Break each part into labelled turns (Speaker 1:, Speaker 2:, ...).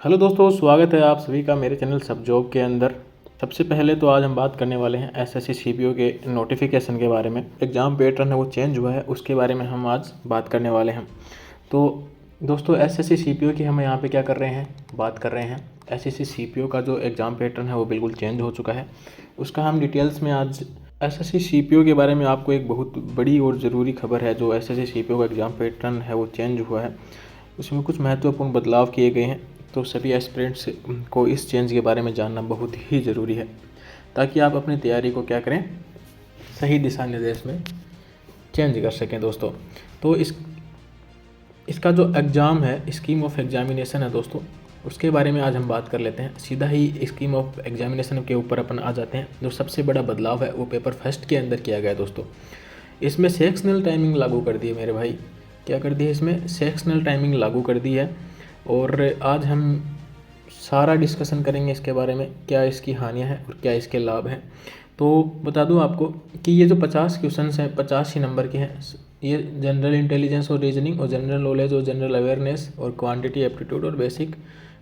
Speaker 1: Hello दोस्तों, स्वागत है आप सभी का मेरे चैनल सब जॉब के अंदर। सबसे पहले तो आज हम बात करने वाले हैं एसएससी सीपीओ के नोटिफिकेशन के बारे में। एग्ज़ाम पैटर्न है वो चेंज हुआ है, उसके बारे में हम आज बात करने वाले हैं। तो दोस्तों एसएससी सीपीओ की हम यहाँ पे क्या कर रहे हैं, बात कर रहे हैं। एसएससी सीपीओ का जो एग्ज़ाम पैटर्न है वो बिल्कुल चेंज हो चुका है, उसका हम डिटेल्स में आज एसएससी सीपीओ के बारे में आपको एक बहुत बड़ी और ज़रूरी खबर है। जो एसएससी सीपीओ का एग्ज़ाम पैटर्न है वो चेंज हुआ है, उसमें कुछ महत्वपूर्ण बदलाव किए गए हैं। तो सभी एस्पिरेंट्स को इस चेंज के बारे में जानना बहुत ही ज़रूरी है, ताकि आप अपनी तैयारी को क्या करें, सही दिशा निर्देश में चेंज कर सकें दोस्तों। तो इसका जो एग्ज़ाम है, स्कीम ऑफ एग्जामिनेशन है दोस्तों, उसके बारे में आज हम बात कर लेते हैं। सीधा ही स्कीम ऑफ एग्जामिनेशन के ऊपर अपन आ जाते हैं। जो सबसे बड़ा बदलाव है वो पेपर फर्स्ट के अंदर किया गया है दोस्तों। इसमें सेक्शनल टाइमिंग लागू कर दी है मेरे भाई। क्या कर दी है इसमें? सेक्शनल टाइमिंग लागू कर दी है। और आज हम सारा डिस्कशन करेंगे इसके बारे में, क्या इसकी हानियां हैं और क्या इसके लाभ हैं। तो बता दूं आपको कि ये जो 50 क्वेश्चंस हैं 50 ही नंबर के हैं। ये जनरल इंटेलिजेंस और रीजनिंग और जनरल नॉलेज और जनरल अवेयरनेस और क्वांटिटी एप्टीट्यूड और बेसिक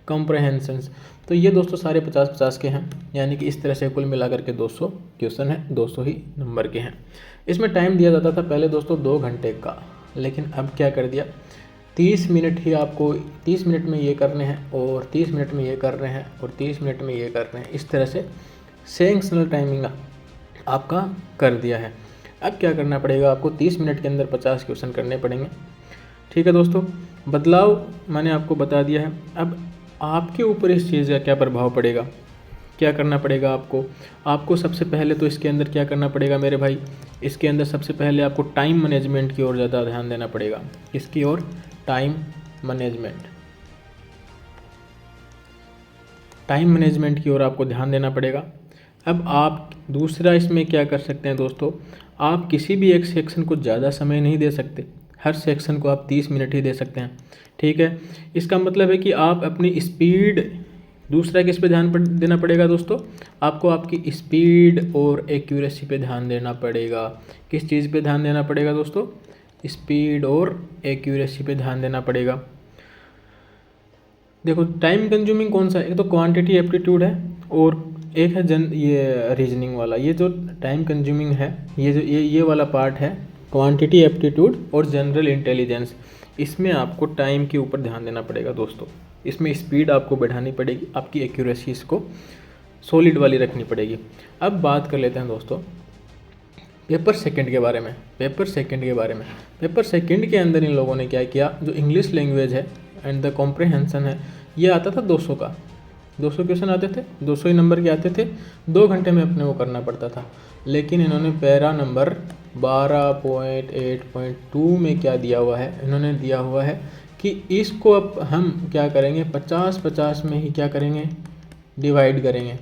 Speaker 1: कॉम्प्रहेंशंस, तो ये दोस्तों सारे 50-50 के हैं। यानी कि इस तरह से कुल मिलाकर के 200 क्वेश्चन हैं, 200 ही नंबर के हैं। इसमें टाइम दिया जाता था पहले दोस्तों 2 घंटे का, लेकिन अब क्या कर दिया, 30 मिनट ही आपको 30 मिनट में ये करने हैं और 30 मिनट में ये कर रहे हैं और 30 मिनट में ये कर रहे हैं। इस तरह से सेक्शनल टाइमिंग आपका कर दिया है। अब क्या करना पड़ेगा आपको, 30 मिनट के अंदर 50 क्वेश्चन करने पड़ेंगे। ठीक है दोस्तों, बदलाव मैंने आपको बता दिया है। अब आपके ऊपर इस चीज़ का क्या प्रभाव पड़ेगा, क्या करना पड़ेगा आपको सबसे पहले तो इसके अंदर क्या करना पड़ेगा मेरे भाई, इसके अंदर सबसे पहले आपको टाइम मैनेजमेंट की ओर ज़्यादा ध्यान देना पड़ेगा। इसकी ओर टाइम मैनेजमेंट की ओर आपको ध्यान देना पड़ेगा। अब आप दूसरा इसमें क्या कर सकते हैं दोस्तों, आप किसी भी एक सेक्शन को ज़्यादा समय नहीं दे सकते। हर सेक्शन को आप 30 मिनट ही दे सकते हैं। ठीक है, इसका मतलब है कि आप अपनी स्पीड, दूसरा किस पे ध्यान देना पड़ेगा दोस्तों, आपको आपकी स्पीड और एक्यूरेसी पे ध्यान देना पड़ेगा। किस चीज़ पे ध्यान देना पड़ेगा दोस्तों? स्पीड और एक्यूरेसी पे ध्यान देना पड़ेगा। देखो टाइम कंज्यूमिंग कौन सा है, एक तो क्वांटिटी एप्टीट्यूड है और एक है ये रीजनिंग वाला। ये जो टाइम कंज्यूमिंग है, ये जो ये वाला पार्ट है क्वांटिटी एप्टीट्यूड और जनरल इंटेलिजेंस। इसमें आपको टाइम के ऊपर ध्यान देना पड़ेगा दोस्तों। इसमें स्पीड आपको बढ़ानी पड़ेगी, आपकी एक्यूरेसी इसको सॉलिड वाली रखनी पड़ेगी। अब बात कर लेते हैं दोस्तों पेपर सेकंड के बारे में। पेपर सेकंड के अंदर इन लोगों ने क्या किया, जो इंग्लिश लैंग्वेज है एंड द कॉम्प्रहेंशन है, ये आता था 200 का। 200 क्वेश्चन आते थे, 200 ही नंबर के आते थे, 2 घंटे में अपने वो करना पड़ता था। लेकिन इन्होंने पैरा नंबर 12.8.2 में क्या दिया हुआ है, इन्होंने दिया हुआ है कि इसको अब हम क्या करेंगे, 50-50 में ही क्या करेंगे, डिवाइड करेंगे।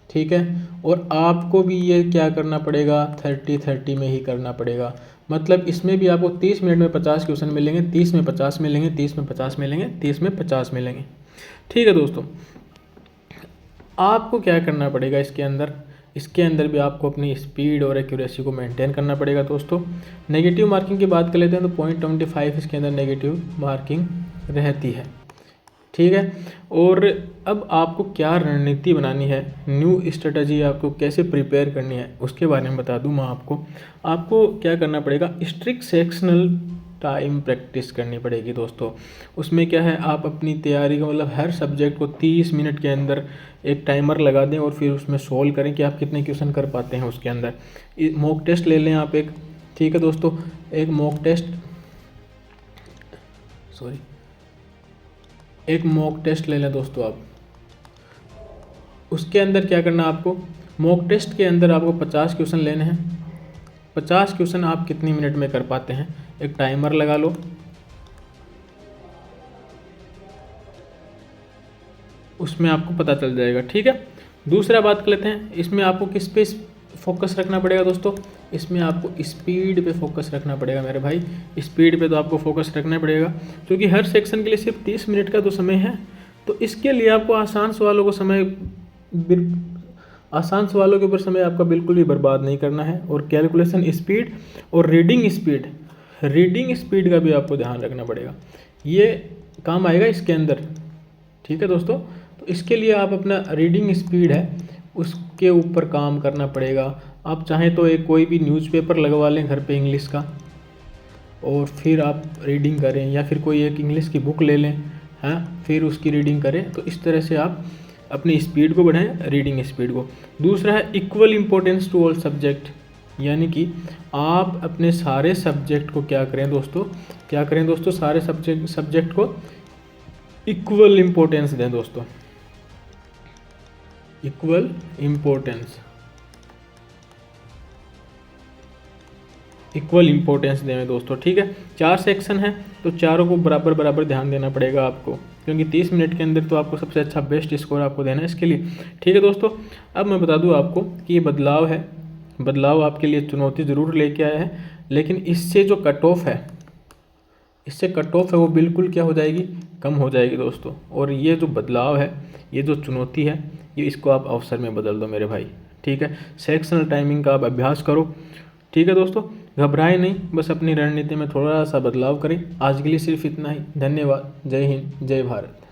Speaker 1: ठीक है, और आपको भी ये क्या करना पड़ेगा, 30-30 में ही करना पड़ेगा। मतलब इसमें भी आपको 30 मिनट में 50 क्वेश्चन मिलेंगे, 30 में 50 मिलेंगे, 30 में 50 मिलेंगे, 30 में 50 मिलेंगे। ठीक है दोस्तों, आपको क्या करना पड़ेगा इसके अंदर भी आपको अपनी स्पीड और एक्यूरेसी को मेंटेन करना पड़ेगा दोस्तों। नेगेटिव मार्किंग की बात कर लेते हैं तो 0.25 इसके अंदर नेगेटिव मार्किंग रहती है। ठीक है, और अब आपको क्या रणनीति बनानी है, न्यू स्ट्रेटजी आपको कैसे प्रिपेयर करनी है, उसके बारे में बता दूं मैं आपको क्या करना पड़ेगा, स्ट्रिक्ट सेक्शनल टाइम प्रैक्टिस करनी पड़ेगी दोस्तों। उसमें क्या है, आप अपनी तैयारी को मतलब हर सब्जेक्ट को 30 मिनट के अंदर एक टाइमर लगा दें और फिर उसमें सोल्व करें कि आप कितने क्वेश्चन कर पाते हैं उसके अंदर। मॉक टेस्ट ले लें आप एक। ठीक है दोस्तों, एक मॉक टेस्ट ले लें दोस्तों आप। उसके अंदर क्या करना आपको, मॉक टेस्ट के अंदर आपको 50 क्वेश्चन लेने हैं। 50 क्वेश्चन आप कितनी मिनट में कर पाते हैं, एक टाइमर लगा लो। उसमें आपको पता चल जाएगा। ठीक है, दूसरा बात कर लेते हैं, इसमें आपको किस पे फोकस रखना पड़ेगा दोस्तों, इसमें आपको स्पीड पे फोकस रखना पड़ेगा मेरे भाई। स्पीड पे तो आपको फोकस रखना पड़ेगा, क्योंकि हर सेक्शन के लिए सिर्फ 30 मिनट का तो समय है। तो इसके लिए आपको आसान सवालों के ऊपर समय आपका बिल्कुल भी बर्बाद नहीं करना है। और कैलकुलेशन स्पीड और रीडिंग स्पीड का भी आपको ध्यान रखना पड़ेगा, ये काम आएगा इसके अंदर। ठीक है दोस्तों। तो इसके लिए आप अपना रीडिंग स्पीड है उसके ऊपर काम करना पड़ेगा। आप चाहें तो एक कोई भी न्यूज़पेपर लगवा लें घर पे इंग्लिश का और फिर आप रीडिंग करें, या फिर कोई एक इंग्लिश की बुक ले लें, हाँ, फिर उसकी रीडिंग करें। तो इस तरह से आप अपनी स्पीड को बढ़ाएं, रीडिंग स्पीड को। दूसरा है equal importance to all subject, यानी कि आप अपने सारे सब्जेक्ट को क्या करें दोस्तों, सारे सब्जेक्ट को इक्वल इम्पोर्टेंस दें दोस्तों, इक्वल इम्पोर्टेंस दें दोस्तों। ठीक है, 4 सेक्शन है तो चारों को बराबर ध्यान देना पड़ेगा आपको, क्योंकि 30 मिनट के अंदर तो आपको सबसे अच्छा बेस्ट स्कोर आपको देना है इसके लिए। ठीक है दोस्तों, अब मैं बता दूं आपको कि ये बदलाव आपके लिए चुनौती ज़रूर लेके आया है, लेकिन इससे जो कट ऑफ है वो बिल्कुल क्या हो जाएगी, कम हो जाएगी दोस्तों। और ये जो बदलाव है, ये जो चुनौती है, ये इसको आप अवसर में बदल दो मेरे भाई। ठीक है, सेक्शनल टाइमिंग का आप अभ्यास करो। ठीक है दोस्तों, घबराएं नहीं, बस अपनी रणनीति में थोड़ा सा बदलाव करें। आज के लिए सिर्फ इतना ही। धन्यवाद। जय हिंद, जय भारत।